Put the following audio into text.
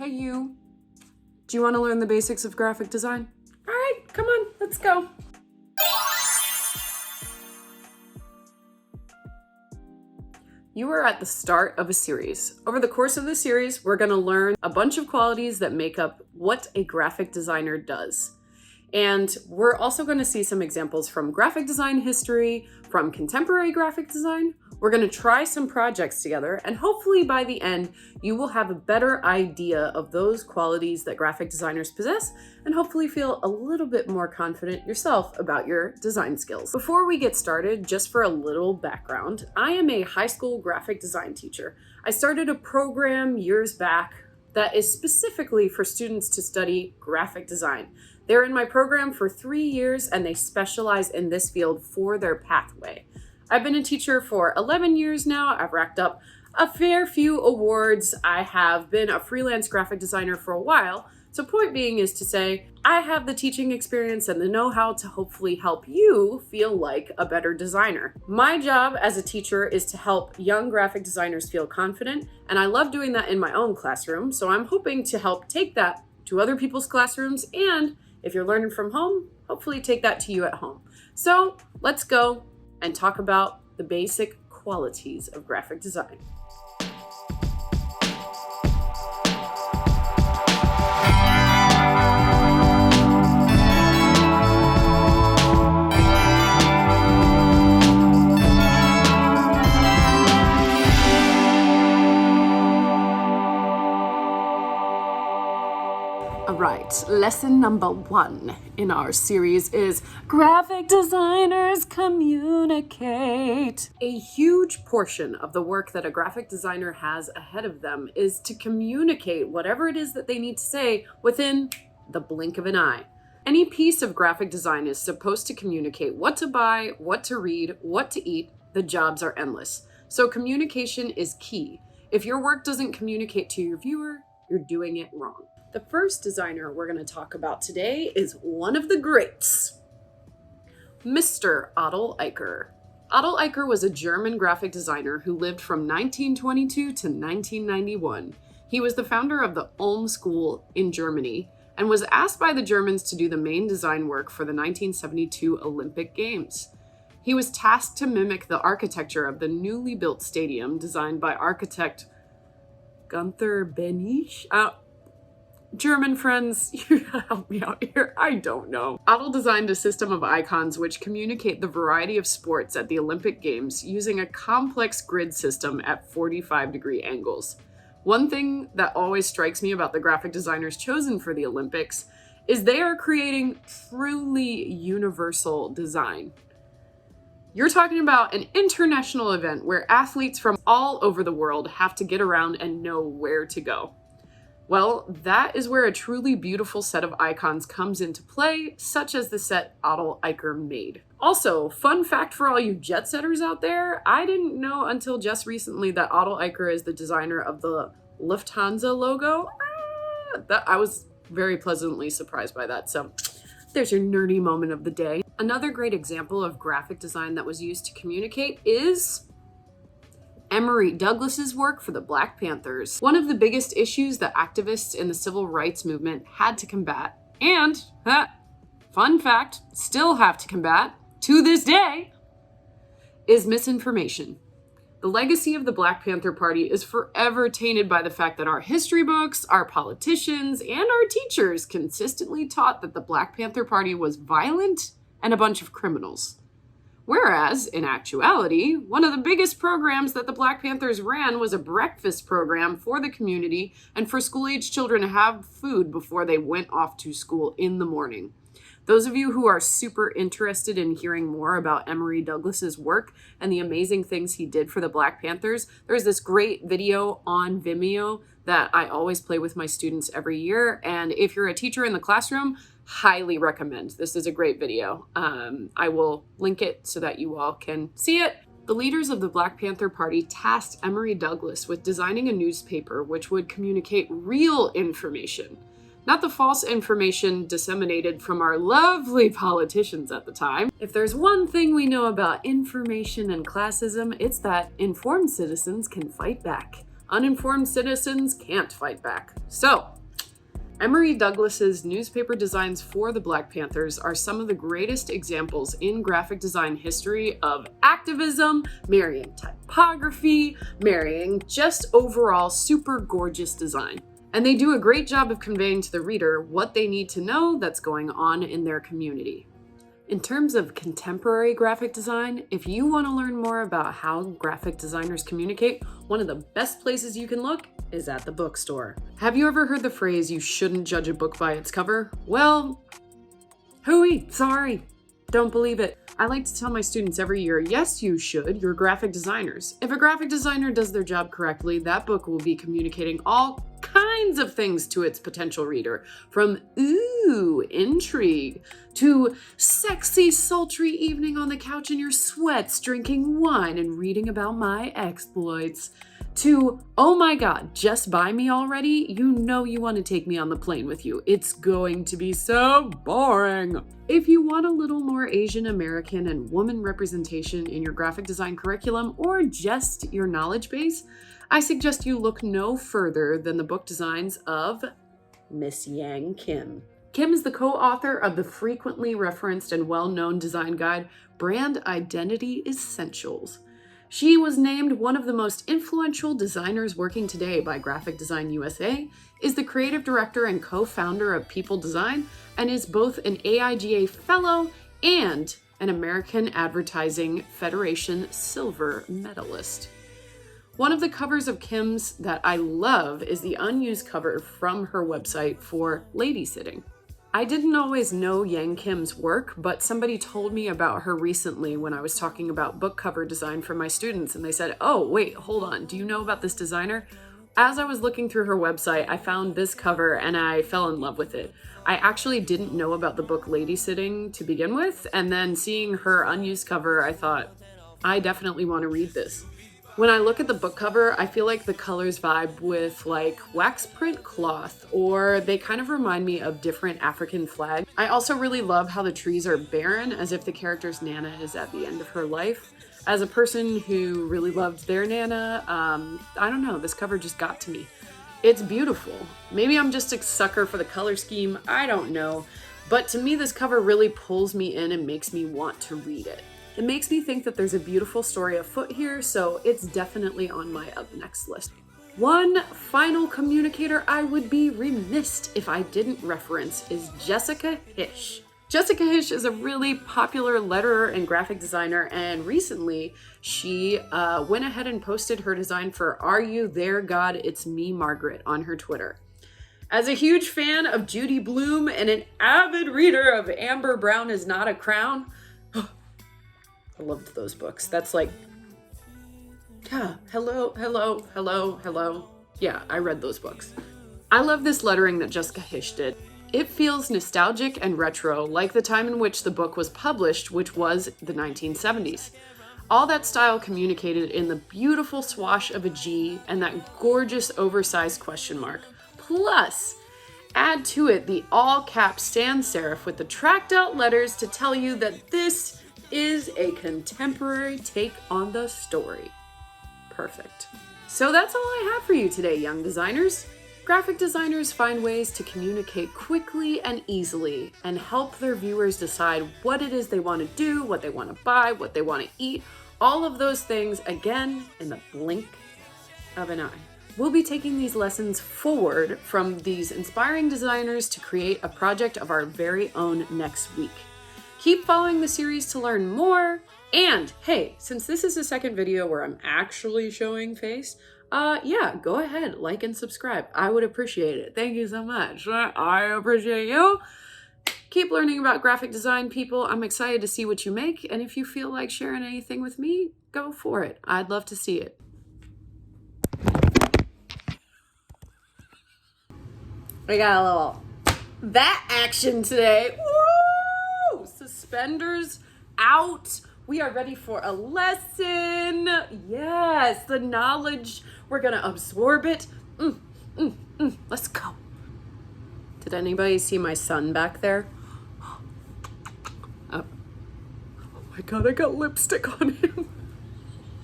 Hey you, do you want to learn the basics of graphic design? All right, come on, let's go. You are at the start of a series. Over the course of the series, we're going to learn a bunch of qualities that make up what a graphic designer does. And we're also going to see some examples from graphic design history, from contemporary graphic design. We're going to try some projects together, and hopefully by the end, you will have a better idea of those qualities that graphic designers possess, and hopefully feel a little bit more confident yourself about your design skills. Before we get started, just for a little background, I am a high school graphic design teacher. I started a program years back that is specifically for students to study graphic design. They're in my program for 3 years and they specialize in this field for their pathway. I've been a teacher for 11 years now. I've racked up a fair few awards. I have been a freelance graphic designer for a while. So point being is to say, I have the teaching experience and the know-how to hopefully help you feel like a better designer. My job as a teacher is to help young graphic designers feel confident, and I love doing that in my own classroom. So I'm hoping to help take that to other people's classrooms, and if you're learning from home, hopefully take that to you at home. So let's go and talk about the basic qualities of graphic design. Right, lesson number 1 in our series is graphic designers communicate. A huge portion of the work that a graphic designer has ahead of them is to communicate whatever it is that they need to say within the blink of an eye. Any piece of graphic design is supposed to communicate what to buy, what to read, what to eat. The jobs are endless. So communication is key. If your work doesn't communicate to your viewer, you're doing it wrong. The first designer we're going to talk about today is one of the greats, Mr. Otl Aicher. Otl Aicher was a German graphic designer who lived from 1922 to 1991. He was the founder of the Ulm School in Germany and was asked by the Germans to do the main design work for the 1972 Olympic Games. He was tasked to mimic the architecture of the newly built stadium designed by architect Gunther Benich. German friends, you gotta help me out here. I don't know. Otl designed a system of icons which communicate the variety of sports at the Olympic Games using a complex grid system at 45-degree angles. One thing that always strikes me about the graphic designers chosen for the Olympics is they are creating truly universal design. You're talking about an international event where athletes from all over the world have to get around and know where to go. Well, that is where a truly beautiful set of icons comes into play, such as the set Otl Aicher made. Also, fun fact for all you jet setters out there, I didn't know until just recently that Otl Aicher is the designer of the Lufthansa logo. I was very pleasantly surprised by that, so there's your nerdy moment of the day. Another great example of graphic design that was used to communicate is Emory Douglas's work for the Black Panthers. One of the biggest issues that activists in the civil rights movement had to combat, and, fun fact, still have to combat to this day, is misinformation. The legacy of the Black Panther Party is forever tainted by the fact that our history books, our politicians, and our teachers consistently taught that the Black Panther Party was violent and a bunch of criminals. Whereas, in actuality, one of the biggest programs that the Black Panthers ran was a breakfast program for the community and for school-age children to have food before they went off to school in the morning. Those of you who are super interested in hearing more about Emory Douglas's work and the amazing things he did for the Black Panthers, there's this great video on Vimeo that I always play with my students every year. And if you're a teacher in the classroom, highly recommend. This is a great video. I will link it so that you all can see it. The leaders of the Black Panther Party tasked Emory Douglas with designing a newspaper which would communicate real information, not the false information disseminated from our lovely politicians at the time. If there's one thing we know about information and classism, it's that informed citizens can fight back. Uninformed citizens can't fight back. So, Emory Douglas's newspaper designs for the Black Panthers are some of the greatest examples in graphic design history of activism, marrying typography, marrying just overall super gorgeous design. And they do a great job of conveying to the reader what they need to know that's going on in their community. In terms of contemporary graphic design, if you want to learn more about how graphic designers communicate, one of the best places you can look is at the bookstore. Have you ever heard the phrase, "you shouldn't judge a book by its cover"? Well, hooey, sorry, don't believe it. I like to tell my students every year, yes, you should, you're graphic designers. If a graphic designer does their job correctly, that book will be communicating all kinds of things to its potential reader, from ooh, intrigue, to sexy, sultry evening on the couch in your sweats, drinking wine and reading about my exploits, to, oh my God, just buy me already? You know you want to take me on the plane with you. It's going to be so boring. If you want a little more Asian American and woman representation in your graphic design curriculum or just your knowledge base, I suggest you look no further than the book designs of Miss Yang Kim. Kim is the co-author of the frequently referenced and well-known design guide, Brand Identity Essentials. She was named one of the most influential designers working today by Graphic Design USA, is the creative director and co-founder of People Design, and is both an AIGA fellow and an American Advertising Federation silver medalist. One of the covers of Kim's that I love is the unused cover from her website for Lady Sitting. I didn't always know Yang Kim's work, but somebody told me about her recently when I was talking about book cover design for my students, and they said, oh, wait, hold on, do you know about this designer? As I was looking through her website, I found this cover and I fell in love with it. I actually didn't know about the book Lady Sitting to begin with, and then seeing her unused cover, I thought, I definitely want to read this. When I look at the book cover, I feel like the colors vibe with like wax print cloth, or they kind of remind me of different African flags. I also really love how the trees are barren, as if the character's Nana is at the end of her life. As a person who really loved their Nana, I don't know, this cover just got to me. It's beautiful. Maybe I'm just a sucker for the color scheme, I don't know. But to me, this cover really pulls me in and makes me want to read it. It makes me think that there's a beautiful story afoot here, so it's definitely on my up next list. One final communicator I would be remiss if I didn't reference is Jessica Hische. Jessica Hische is a really popular letterer and graphic designer, and recently she went ahead and posted her design for Are You There, God? It's Me, Margaret on her Twitter. As a huge fan of Judy Blume and an avid reader of Amber Brown Is Not a Crown, I loved those books. That's like, hello. Yeah, I read those books. I love this lettering that Jessica Hische did. It feels nostalgic and retro, like the time in which the book was published, which was the 1970s. All that style communicated in the beautiful swash of a G and that gorgeous oversized question mark. Plus, add to it the all-cap sans serif with the tracked out letters to tell you that this is a contemporary take on the story. Perfect. So that's all I have for you today, young designers. Graphic designers find ways to communicate quickly and easily and help their viewers decide what it is they want to do, what they want to buy, what they want to eat, all of those things, again, in the blink of an eye. We'll be taking these lessons forward from these inspiring designers to create a project of our very own next week. Keep following the series to learn more. And hey, since this is the second video where I'm actually showing face, yeah, go ahead, like and subscribe. I would appreciate it. Thank you so much. I appreciate you. Keep learning about graphic design, people. I'm excited to see what you make. And if you feel like sharing anything with me, go for it. I'd love to see it. We got a little that action today. Woo! Suspenders out. We are ready for a lesson. Yes, the knowledge. We're gonna absorb it. Let's go. Did anybody see my son back there? Oh my God, I got lipstick on him.